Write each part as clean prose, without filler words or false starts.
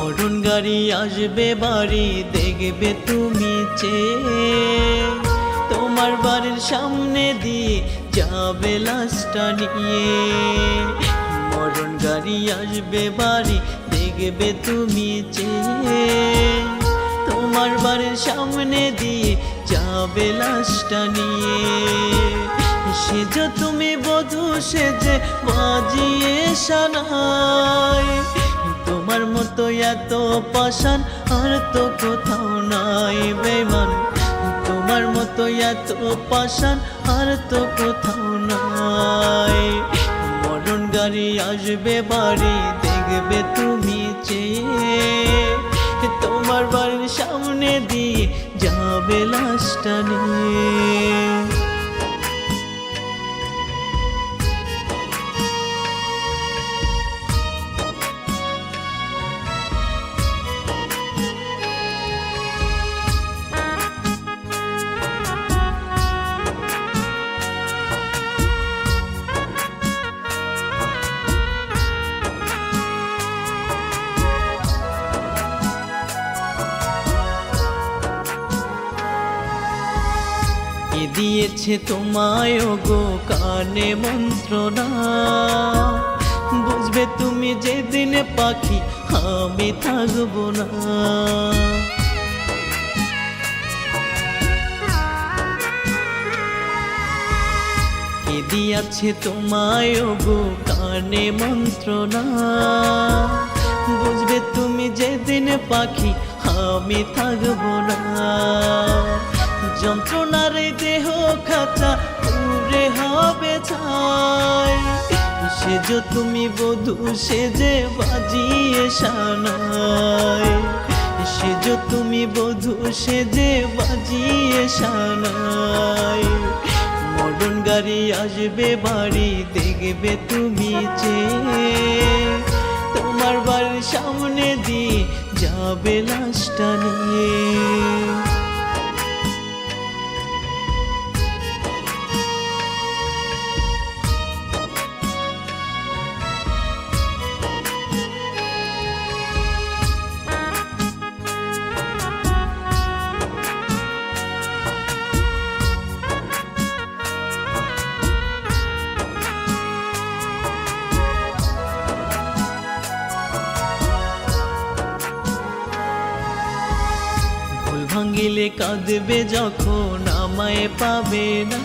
মরণ গাড়ি আসবে বাড়ি দেখবে তুমি চেয়ে, তোমার বাড়ির সামনে দিয়ে যাবে লাশটা নিয়ে। মরণ গাড়ি আসবে বাড়ি দেখবে তুমি চেয়ে, তোমার বাড়ির সামনে দিয়ে যাবে লাশটা নিয়ে। সেজ তুমি বধূ সেজে বাজিয়ে সানাই, তোমার মতো এত পাষাণ আর তো কোথাও নাই বেঈমান। তোমার মতো এত পাষাণ আর তো কোথাও নাই। মরণ গাড়ি আসবে বাড়ি দেখবে তুমি চেয়ে, তোমার বাড়ির সামনে দিয়ে যাবে লাশটা নিয়ে। কে দিয়েছে তোমায় গো কানে মন্ত্রণা, বুঝবে তুমি যেদিন পাখি আমি থাকবো না। কে দিয়েছে তোমায় গো কানে মন্ত্রণা, বুঝবে তুমি যেদিন পাখি আমি থাকবো না। যন্ত্রণার দেহ খাঁচা পুরে হবে ছাই, সেজ তুমি বধূ সেজে বাজিয়ে সানাই। সেজ তুমি বধূ সেজে বাজিয়ে সানাই। মরণ গাড়ি আসবে বাড়ি দেখবে তুমি চেয়ে, তোমার বাড়ির সামনে দিয়ে যাবে লাশটা নিয়ে। ভাঙিলে কাঁদবে যখন আমায় পাবে না,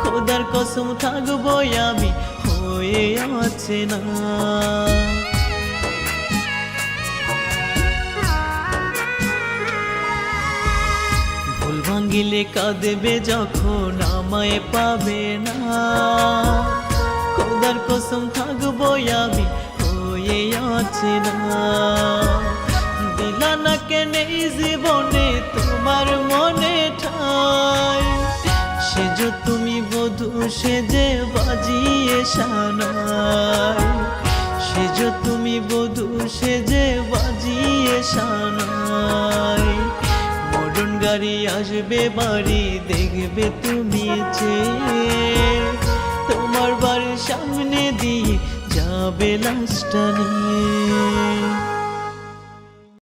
খোদার কসম থাকবো আমি হয়ে আছে না। ভুল ভাঙিলে কাঁদবে যখন আমায় পাবে না, খোদার কসম থাকবো আমি হয়ে আছে না। দিলা না কেন এই জীবনে তোমার মনে ঠাই, সেজ তুমি বধূ সেজে বাজিয়ে সানাই। সেজ তুমি বধূ সেজে বাজিয়ে সানাই। মরণ গাড়ি আসবে বাড়ি দেখবে তুমি চেয়ে, তোমার বাড়ির সামনে দিয়ে যাবে লাশটা নিয়ে।